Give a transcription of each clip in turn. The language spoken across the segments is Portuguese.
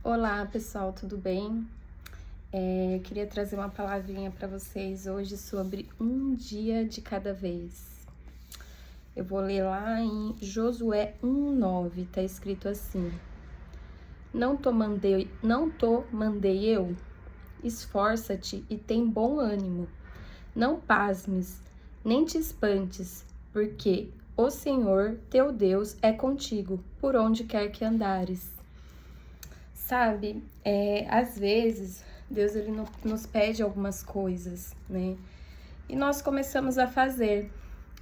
Olá pessoal, tudo bem? Eu queria trazer uma palavrinha para vocês hoje sobre um dia de cada vez. Eu vou ler lá em Josué 1:9, tá escrito assim: não tô mandei eu? Esforça-te e tem bom ânimo. Não pasmes, nem te espantes, porque o Senhor teu Deus é contigo, por onde quer que andares. Sabe, às vezes Deus ele nos pede algumas coisas, né? E nós começamos a fazer,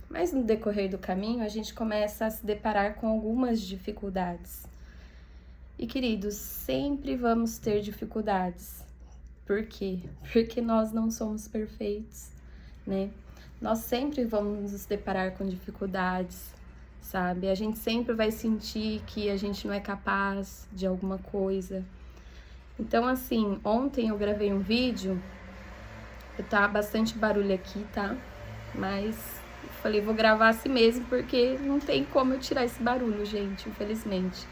mas no decorrer do caminho a gente começa a se deparar com algumas dificuldades. E queridos, sempre vamos ter dificuldades. Por quê? Porque nós não somos perfeitos, né? Nós sempre vamos nos deparar com dificuldades, sabe? A gente sempre vai sentir que a gente não é capaz de alguma coisa. Então, assim, ontem eu gravei um vídeo, tá bastante barulho aqui, tá? Mas eu falei, vou gravar assim mesmo, porque não tem como eu tirar esse barulho, gente, infelizmente.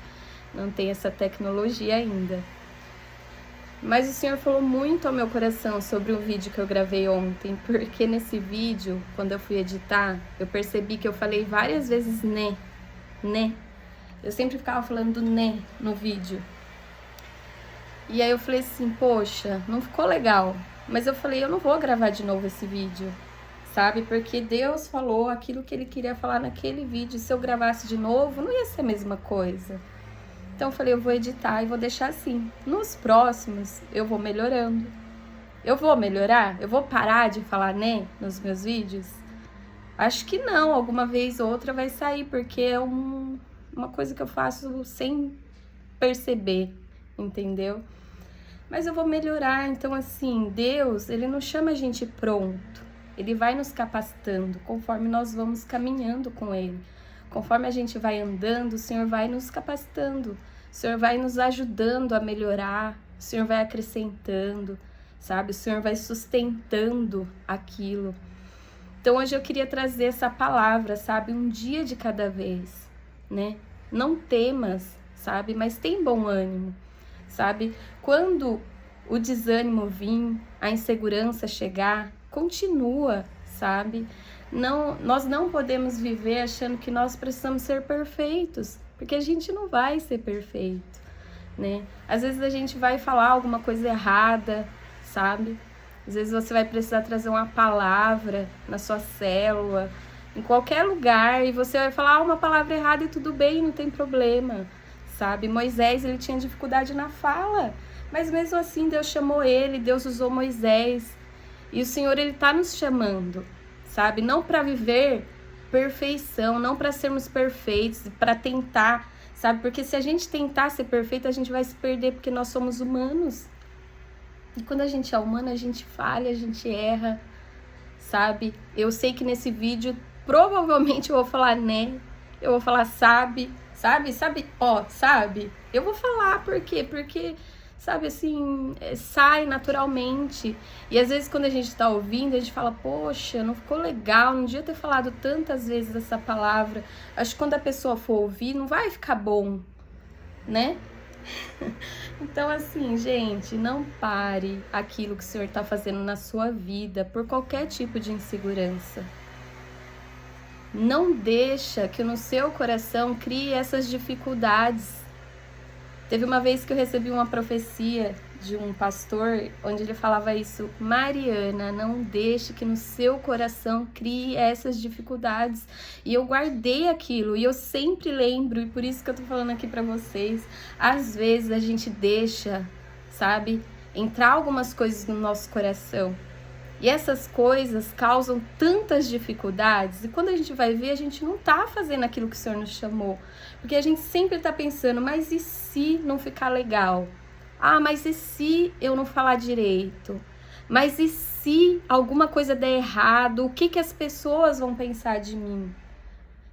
Não tem essa tecnologia ainda. Mas o Senhor falou muito ao meu coração sobre o vídeo que eu gravei ontem, porque nesse vídeo, quando eu fui editar, eu percebi que eu falei várias vezes né. Eu sempre ficava falando né no vídeo. E aí eu falei assim, poxa, não ficou legal. Mas eu falei, eu não vou gravar de novo esse vídeo, sabe? Porque Deus falou aquilo que Ele queria falar naquele vídeo. Se eu gravasse de novo, não ia ser a mesma coisa. Então eu falei, eu vou editar e vou deixar assim. Nos próximos, eu vou melhorando. Eu vou melhorar? Eu vou parar de falar né nos meus vídeos? Acho que não, alguma vez ou outra vai sair, porque é uma coisa que eu faço sem perceber, entendeu? Mas eu vou melhorar. Então, assim, Deus, Ele não chama a gente pronto. Ele vai nos capacitando conforme nós vamos caminhando com Ele. Conforme a gente vai andando, o Senhor vai nos capacitando. O Senhor vai nos ajudando a melhorar. O Senhor vai acrescentando, sabe? O Senhor vai sustentando aquilo. Então, hoje eu queria trazer essa palavra, sabe? Um dia de cada vez, né? Não temas, sabe? Mas tem bom ânimo, sabe? Quando o desânimo vir, a insegurança chegar, continua, sabe? Nós não podemos viver achando que nós precisamos ser perfeitos, porque a gente não vai ser perfeito, né? Às vezes a gente vai falar alguma coisa errada, sabe? Às vezes você vai precisar trazer uma palavra na sua célula, em qualquer lugar, e você vai falar uma palavra errada e tudo bem, não tem problema, sabe? Moisés, ele tinha dificuldade na fala, mas mesmo assim Deus chamou ele, Deus usou Moisés, e o Senhor, ele tá nos chamando, sabe? Não para viver perfeição, não para sermos perfeitos, para tentar, sabe? Porque se a gente tentar ser perfeito, a gente vai se perder, porque nós somos humanos. E quando a gente é humano, a gente falha, a gente erra, sabe? Eu sei que nesse vídeo, provavelmente eu vou falar né, eu vou falar sabe, sabe? Eu vou falar, por quê? Porque, sabe, assim, sai naturalmente. E às vezes quando a gente tá ouvindo, a gente fala, poxa, não ficou legal, não devia ter falado tantas vezes essa palavra. Acho que quando a pessoa for ouvir, não vai ficar bom, né? Então, assim, gente, não pare aquilo que o Senhor está fazendo na sua vida por qualquer tipo de insegurança. Não deixa que no seu coração crie essas dificuldades. Teve uma vez que eu recebi uma profecia de um pastor, onde ele falava isso: Mariana, não deixe que no seu coração crie essas dificuldades. E eu guardei aquilo, e eu sempre lembro, e por isso que eu tô falando aqui pra vocês. Às vezes a gente deixa, sabe, entrar algumas coisas no nosso coração. E essas coisas causam tantas dificuldades, e quando a gente vai ver, a gente não tá fazendo aquilo que o Senhor nos chamou. Porque a gente sempre tá pensando, mas e se não ficar legal? Ah, mas e se eu não falar direito? Mas e se alguma coisa der errado? O que as pessoas vão pensar de mim?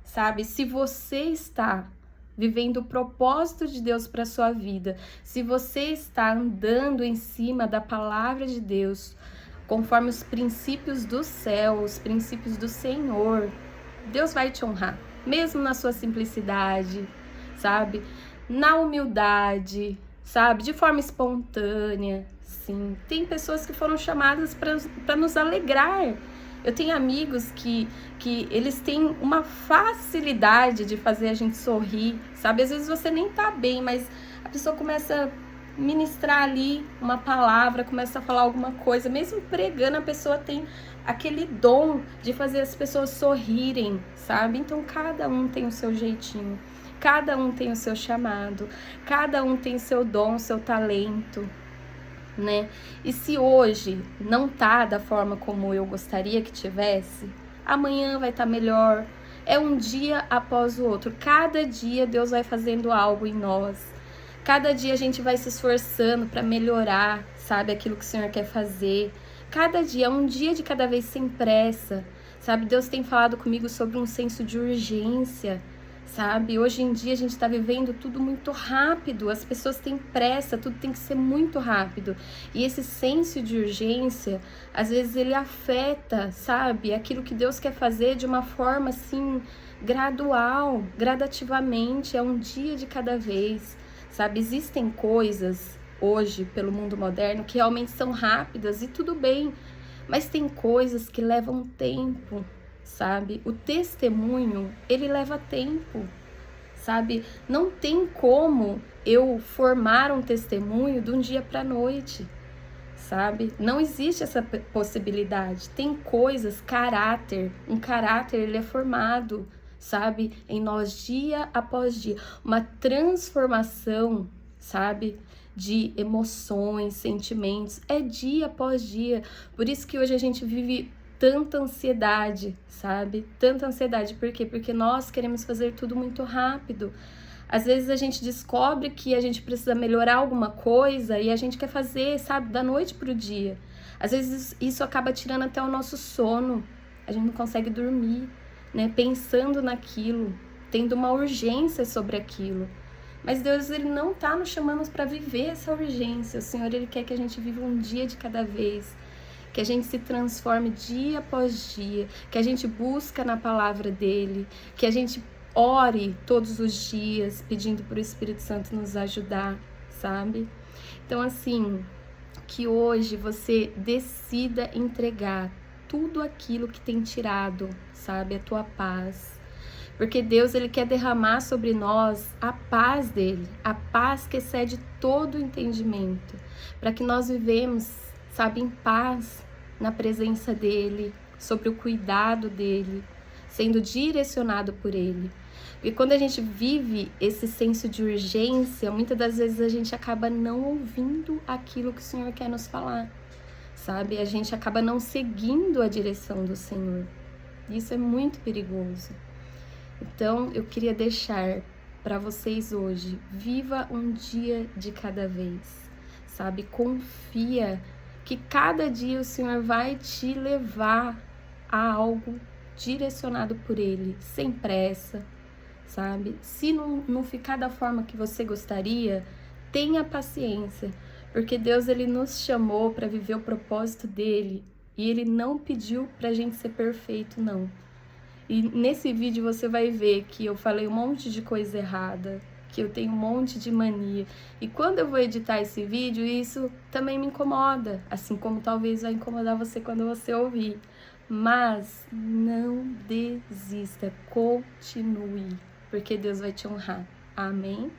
Sabe? Se você está vivendo o propósito de Deus para sua vida, se você está andando em cima da palavra de Deus, conforme os princípios do céu, os princípios do Senhor, Deus vai te honrar, mesmo na sua simplicidade, sabe? Na humildade, sabe? De forma espontânea, sim. Tem pessoas que foram chamadas para nos alegrar. Eu tenho amigos que eles têm uma facilidade de fazer a gente sorrir, sabe? Às vezes você nem tá bem, mas a pessoa começa a ministrar ali uma palavra, começa a falar alguma coisa, mesmo pregando, a pessoa tem aquele dom de fazer as pessoas sorrirem, sabe? Então cada um tem o seu jeitinho, cada um tem o seu chamado, cada um tem seu dom, seu talento, né? E se hoje não tá da forma como eu gostaria que tivesse, amanhã vai estar melhor. É um dia após o outro. Cada dia Deus vai fazendo algo em nós. Cada dia a gente vai se esforçando para melhorar, sabe, aquilo que o Senhor quer fazer. Cada dia, um dia de cada vez, sem pressa, sabe? Deus tem falado comigo sobre um senso de urgência, sabe? Hoje em dia a gente está vivendo tudo muito rápido, as pessoas têm pressa, tudo tem que ser muito rápido. E esse senso de urgência, às vezes ele afeta, sabe? Aquilo que Deus quer fazer de uma forma assim, gradual, gradativamente, é um dia de cada vez. Sabe, existem coisas hoje pelo mundo moderno que realmente são rápidas e tudo bem, mas tem coisas que levam tempo, sabe? O testemunho, ele leva tempo, sabe? Não tem como eu formar um testemunho de um dia para a noite, sabe? Não existe essa possibilidade. Tem coisas, caráter, um caráter ele é formado, sabe, em nós dia após dia, uma transformação, sabe, de emoções, sentimentos, é dia após dia. Por isso que hoje a gente vive tanta ansiedade, sabe, tanta ansiedade. Por quê? Porque nós queremos fazer tudo muito rápido. Às vezes a gente descobre que a gente precisa melhorar alguma coisa e a gente quer fazer, sabe, da noite pro dia. Às vezes isso acaba tirando até o nosso sono, a gente não consegue dormir, né, pensando naquilo, tendo uma urgência sobre aquilo. Mas Deus, ele não tá nos chamando para viver essa urgência. O Senhor, ele quer que a gente viva um dia de cada vez, que a gente se transforme dia após dia, que a gente busque na palavra dele, que a gente ore todos os dias, pedindo para o Espírito Santo nos ajudar, sabe? Então, assim, que hoje você decida entregar tudo aquilo que tem tirado, sabe, a tua paz. Porque Deus, ele quer derramar sobre nós a paz dele, a paz que excede todo o entendimento, para que nós vivemos, sabe, em paz na presença dele, sobre o cuidado dele, sendo direcionado por ele. Porque quando a gente vive esse senso de urgência, muitas das vezes a gente acaba não ouvindo aquilo que o Senhor quer nos falar, sabe? A gente acaba não seguindo a direção do Senhor. Isso é muito perigoso. Então, eu queria deixar para vocês hoje, viva um dia de cada vez, sabe? Confia que cada dia o Senhor vai te levar a algo direcionado por Ele, sem pressa, sabe? Se não ficar da forma que você gostaria, tenha paciência, porque Deus, ele nos chamou para viver o propósito dele e ele não pediu para a gente ser perfeito, não. E nesse vídeo você vai ver que eu falei um monte de coisa errada, que eu tenho um monte de mania. E quando eu vou editar esse vídeo, isso também me incomoda, assim como talvez vai incomodar você quando você ouvir. Mas não desista, continue, porque Deus vai te honrar. Amém?